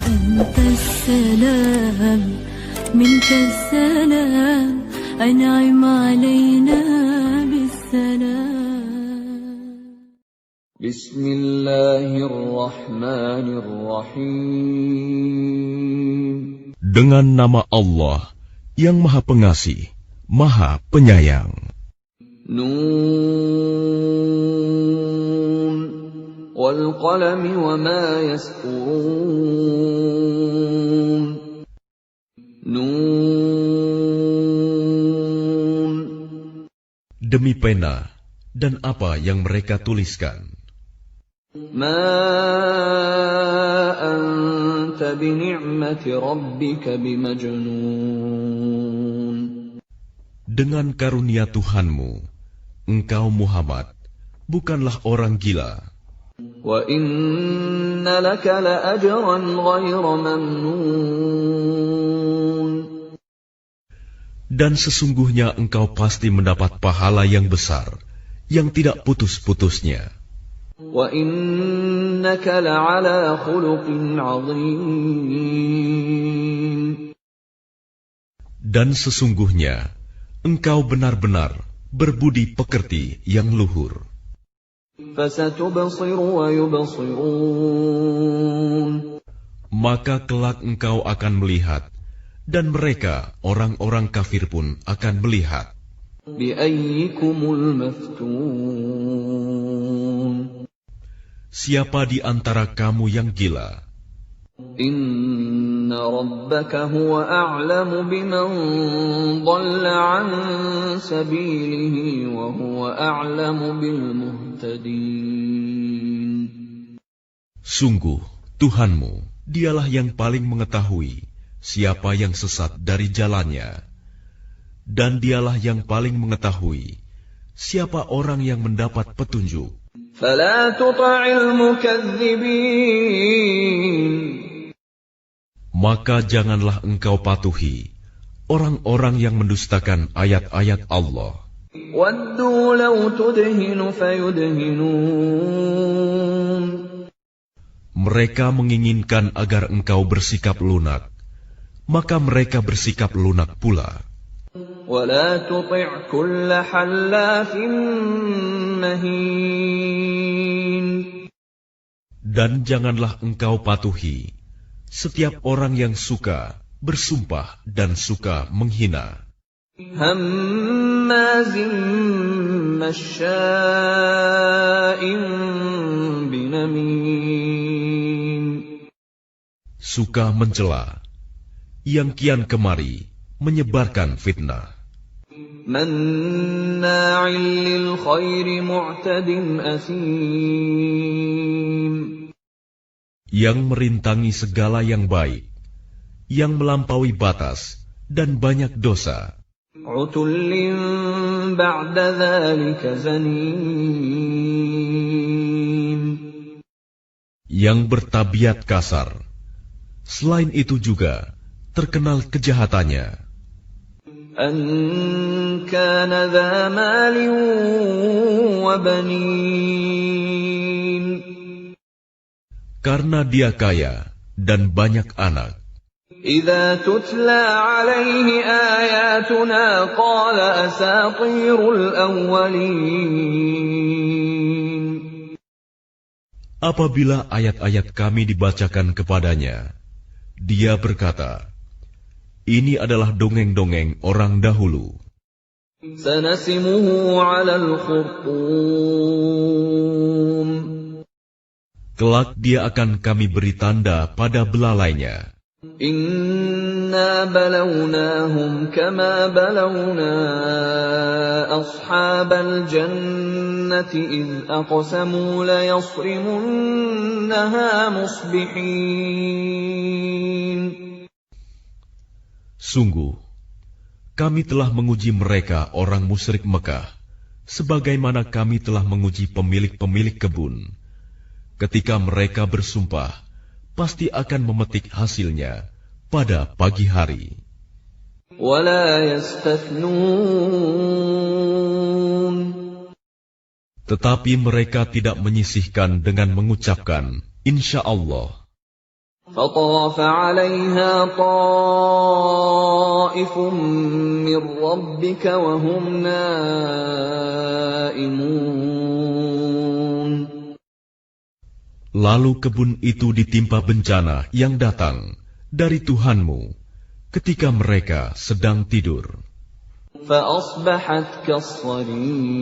أنت السلام منك السلام أنعم علينا بالسلام. بسم الله الرحمن الرحيم. Dengan nama Allah yang Maha Pengasih, Maha Penyayang. Nun wal qalami wa ma yasturun. Nun. Demi pena dan apa yang mereka tuliskan. Ma anta bi ni'mati rabbika bimajnun. Dengan karunia Tuhanmu, engkau Muhammad bukanlah orang gila. Wa inna laka la ajran ghayra mamnun. Dan sesungguhnya engkau pasti mendapat pahala yang besar, yang tidak putus-putusnya. Wa innaka la'ala khuluqin 'azim. Dan sesungguhnya engkau benar-benar berbudi pekerti yang luhur. Fasatubsiru wa yubsirun. Maka kelak engkau akan melihat, dan mereka, orang-orang kafir pun akan melihat. Biayyikumul maftun. Siapa di antara kamu yang gila? Inna rabbaka huwa a'lamu biman dhalla 'an sabilihi wa huwa a'lamu bil muhtadin. Sungguh, Tuhanmu, dialah yang paling mengetahui siapa yang sesat dari jalannya, dan dialah yang paling mengetahui siapa orang yang mendapat petunjuk. Fala tuti'il mukadzibin. Maka janganlah engkau patuhi orang-orang yang mendustakan ayat-ayat Allah. Waddu law tudhinu fayudhinun. Mereka menginginkan agar engkau bersikap lunak, maka mereka bersikap lunak pula. Wala tuti' kulla hallafin mahin. Dan janganlah engkau patuhi setiap orang yang suka bersumpah dan suka menghina. Hammazim masya'in binamim. Suka mencela, yang kian kemari menyebarkan fitnah. Manna'in lil khairi mu'tadin asim. Yang merintangi segala yang baik, yang melampaui batas dan banyak dosa. Utullin ba'da dzalika zanim. Yang bertabiat kasar, selain itu juga terkenal kejahatannya. An kana dha malin wa banin. Karena dia kaya dan banyak anak. Idza tutla alaihi ayatuna qala asatirul awwalin. Apabila ayat-ayat kami dibacakan kepadanya, dia berkata, ini adalah dongeng-dongeng orang dahulu. Sanasimuhu 'alal khurtum. Kelak dia akan kami beri tanda pada belalainya. Inna balawnahum kama balawna ashabal jannati idh aqsamu la yasrimunnaha musbihin. Sungguh, kami telah menguji mereka orang musyrik Mekah, sebagaimana kami telah menguji pemilik-pemilik kebun. Ketika mereka bersumpah, pasti akan memetik hasilnya pada pagi hari. Wala yastathnun. Tetapi mereka tidak menyisihkan dengan mengucapkan, Insya Allah. فطاف عليها طائف من ربك وهم نائمون. Lalu kebun itu ditimpa bencana yang datang dari Tuhanmu ketika mereka sedang tidur. فأصبحت كالصريم.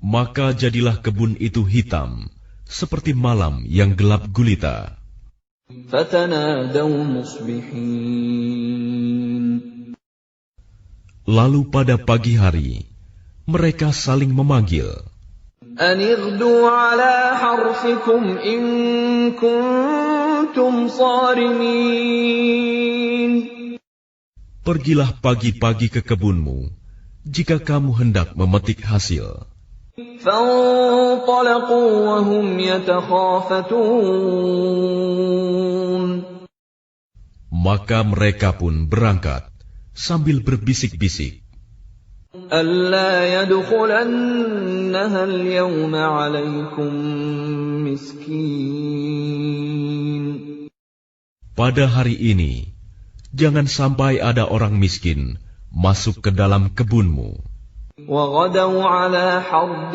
Maka jadilah kebun itu hitam, seperti malam yang gelap gulita. فَتَنَادَوْا مُصْبِحِينَ. Lalu pada pagi hari, mereka saling memanggil, أَنِ اغْدُوا عَلَى حَرْثِكُمْ إِن كُنتُمْ صَارِمِينَ. pergilah pagi-pagi ke kebunmu, jika kamu hendak memetik hasil. فَانطَلَقُوا وَهُمْ يَتَخَافَتُونَ. Maka mereka pun berangkat sambil berbisik-bisik, أَلَّا يَدْخُلَنَّهَا الْيَوْمَ عَلَيْكُمْ مِسْكِينٌ. pada hari ini, jangan sampai ada orang miskin masuk ke dalam kebunmu. وَغَدَوْا عَلَى حَرْدٍ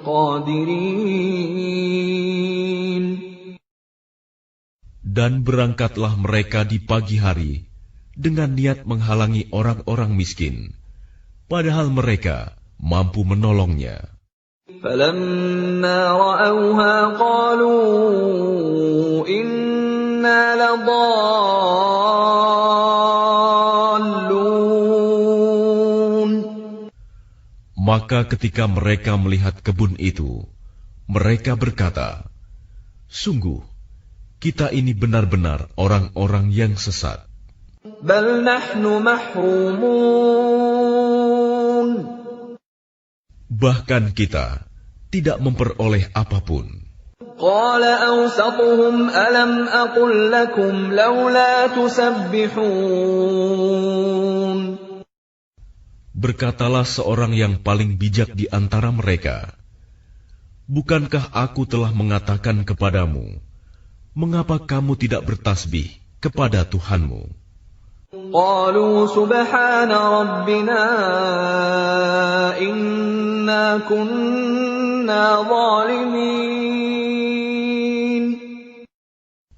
قَادِرِينَ. Dan berangkatlah mereka di pagi hari dengan niat menghalangi orang-orang miskin, padahal mereka mampu menolongnya. فَلَمَّا رَأَوْهَا قَالُوا إِنَّا لَضَالُّونَ. Maka ketika mereka melihat kebun itu, mereka berkata, sungguh, kita ini benar-benar orang-orang yang sesat. بَلْ نَحْنُ مَحْرُومُونَ. Bahkan kita tidak memperoleh apapun. قَالَ أَوْسَطُهُمْ أَلَمْ أَقُلْ لَكُمْ لَوْلَا تُسَبِّحُونَ. Berkatalah seorang yang paling bijak di antara mereka, bukankah aku telah mengatakan kepadamu, mengapa kamu tidak bertasbih kepada Tuhanmu? قَالُوا سُبْحَانَ رَبِّنَا إِنَّا كُنَّا ظَالِمِينَ.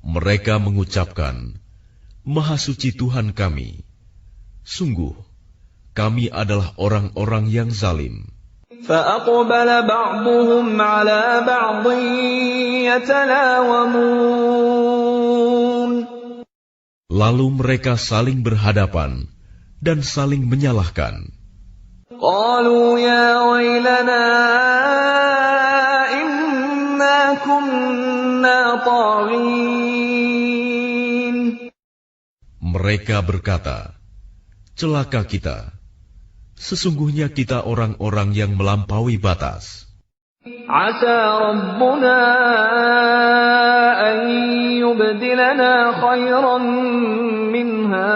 Mereka mengucapkan, Maha suci Tuhan kami, sungguh, kami adalah orang-orang yang zalim. فَأَقْبَلَ بَعْضُهُمْ عَلَى بَعْضٍ يَتَلَاوَمُونَ. Lalu mereka saling berhadapan dan saling menyalahkan. قَالُوا يَا وَيْلَنَا إِنَّا كُنَّا طَاغِينَ. Mereka berkata, celaka kita, sesungguhnya kita orang-orang yang melampaui batas. عَسَى رَبُّنَا أَن يُبْدِلَنَا خَيْرًا مِّنْهَا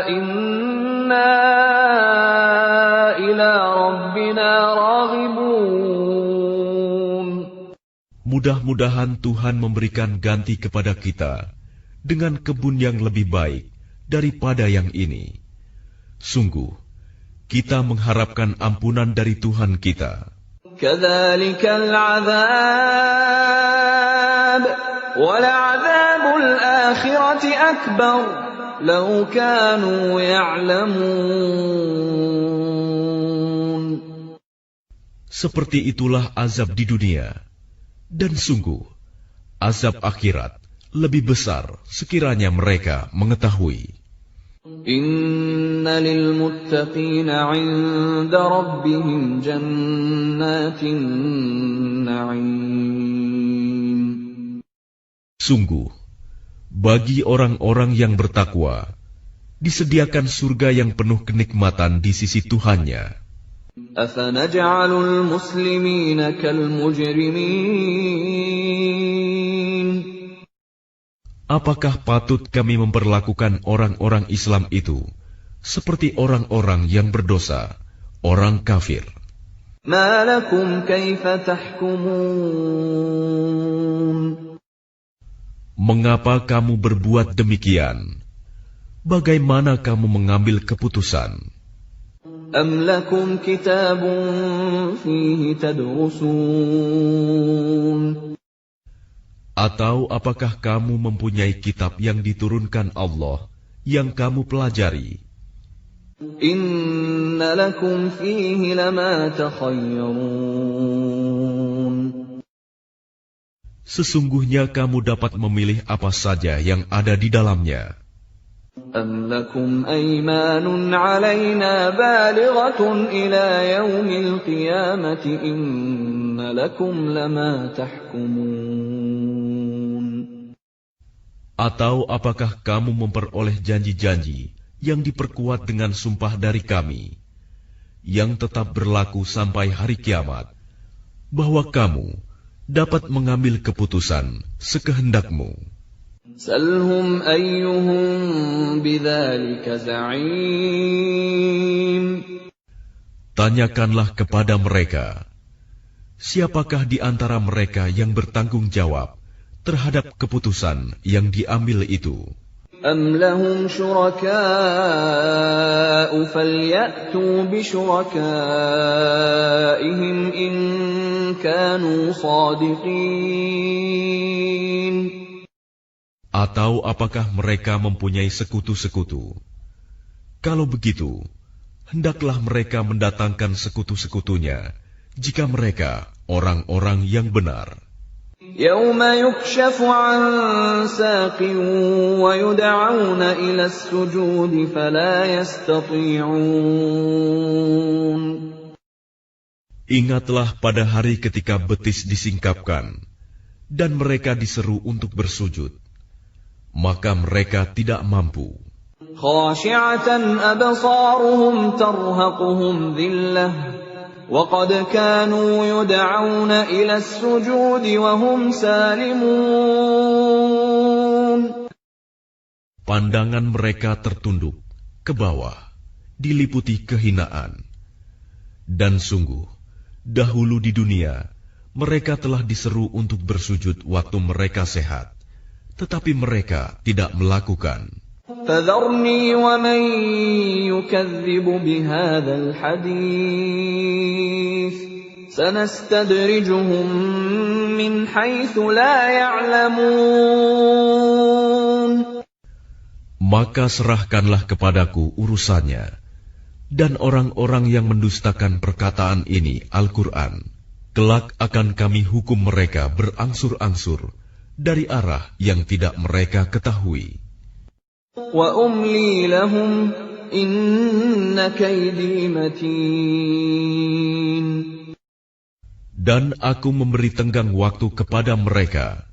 إِنَّا إِلَى رَبِّنَا رَاغِبُونَ. Mudah-mudahan Tuhan memberikan ganti kepada kita dengan kebun yang lebih baik daripada yang ini. Sungguh, kita mengharapkan ampunan dari Tuhan kita. كَذَلِكَ الْعَذَابُ وَلَعَذَابُ الْآخِرَةِ أَكْبَرُ لَوْ كَانُوا يَعْلَمُونَ. Seperti itulah azab di dunia, dan sungguh, azab akhirat lebih besar sekiranya mereka mengetahui. إِنَّ لِلْمُتَّقِينَ عِندَ رَبِّهِمْ جَنَّاتِ النَّعِيمِ. Sungguh, bagi orang-orang yang bertakwa, disediakan surga yang penuh kenikmatan di sisi Tuhannya. أَفَنَجْعَلُ الْمُسْلِمِينَ كَالْمُجْرِمِينَ. Apakah patut kami memperlakukan orang-orang Islam itu seperti orang-orang yang berdosa, orang kafir? ما لكم كيف تحكمون Mengapa kamu berbuat demikian? Bagaimana kamu mengambil keputusan? أم لكم كتاب فيه تدرسون Atau apakah kamu mempunyai kitab yang diturunkan Allah yang kamu pelajari? إن لكم فيه لما تخيرون Sesungguhnya kamu dapat memilih apa saja yang ada di dalamnya. أم لكم أيمان علينا بالغة إلى يوم القيامة إن لكم لما تحكمون Atau apakah kamu memperoleh janji-janji yang diperkuat dengan sumpah dari kami, yang tetap berlaku sampai hari kiamat, bahwa kamu dapat mengambil keputusan sekehendakmu. سلهم أيهم بذلك زعيم Tanyakanlah kepada mereka, siapakah di antara mereka yang bertanggung jawab terhadap keputusan yang diambil itu? أم لهم شركاء فليأتوا بشركائهم إن كانوا صادقين Atau apakah mereka mempunyai sekutu-sekutu? Kalau begitu, hendaklah mereka mendatangkan sekutu-sekutunya, jika mereka orang-orang yang benar. يوم يكشف عن ساق ويدعون إلى السجود فلا يستطيعون Ingatlah pada hari ketika betis disingkapkan, dan mereka diseru untuk bersujud, maka mereka tidak mampu. خاشعة أبصارهم ترهقهم ذلة وقد كانوا يدعون إلى السجود وهم سالمون Pandangan mereka tertunduk ke bawah, diliputi kehinaan. Dan sungguh, dahulu di dunia, mereka telah diseru untuk bersujud waktu mereka sehat, tetapi mereka tidak melakukan. فذرني ومن يكذب بهذا الحديث سنستدرجهم من حيث لا يعلمون Maka serahkanlah kepadaku urusannya, dan orang-orang yang mendustakan perkataan ini, Al-Quran, kelak akan kami hukum mereka berangsur-angsur dari arah yang tidak mereka ketahui. وأملي لهم إن كيدي متين Dan aku memberi tenggang waktu kepada mereka.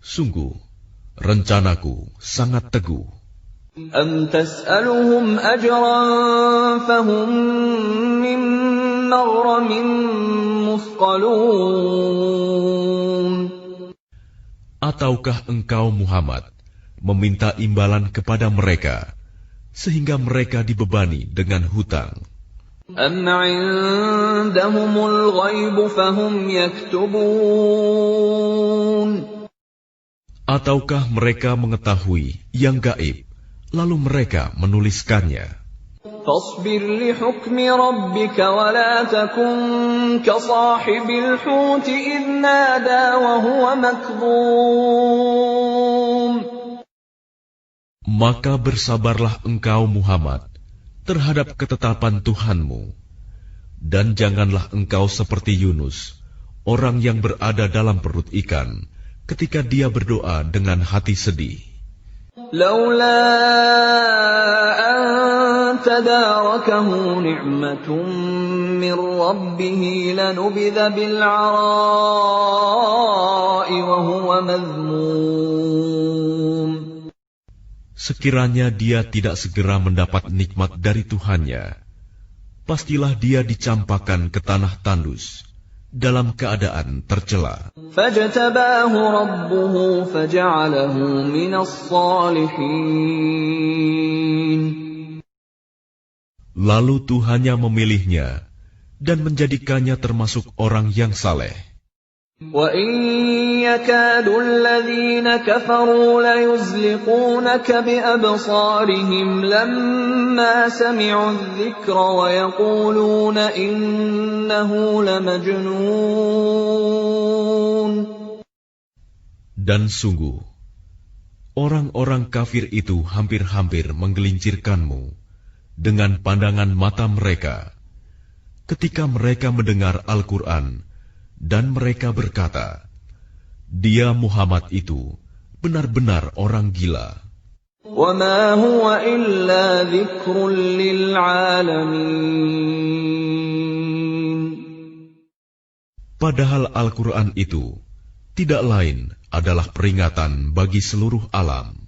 Sungguh, rencanaku sangat teguh. أم تسألهم أجرا فهم من مغرم مثقلون Ataukah engkau Muhammad meminta imbalan kepada mereka, sehingga mereka dibebani dengan hutang? أم عندهم الغيب فهم يكتبون Ataukah mereka mengetahui yang gaib, lalu mereka menuliskannya? فاصبر لحكم ربك ولا تكن كصاحب الحوت إذ نادى وهو مكظوم Maka bersabarlah engkau Muhammad terhadap ketetapan Tuhanmu, dan janganlah engkau seperti Yunus, orang yang berada dalam perut ikan, ketika dia berdoa dengan hati sedih. لولا أن تداركه نعمة من ربه لنبذ بالعراء وهو مذموم Sekiranya dia tidak segera mendapat nikmat dari Tuhannya, pastilah dia dicampakkan ke tanah tandus dalam keadaan tercela. فاجتباه ربه فجعله من الصالحين Lalu Tuhannya memilihnya dan menjadikannya termasuk orang yang saleh. وَإِنْ يَكَادُ الَّذِينَ كَفَرُوا لَيُزْلِقُونَكَ بِأَبْصَارِهِمْ لَمَّا سَمِعُوا الذِّكْرَ وَيَقُولُونَ إِنَّهُ لَمَجْنُونٌ. Dan sungguh, orang-orang kafir itu hampir-hampir menggelincirkanmu dengan pandangan mata mereka ketika mereka mendengar Al-Quran, dan mereka berkata, "Dia Muhammad itu benar-benar orang gila." وَمَا هُوَ إِلَّا ذِكْرٌ لِّلْعَالَمِينَ. Padahal Al-Quran itu tidak lain adalah peringatan bagi seluruh alam.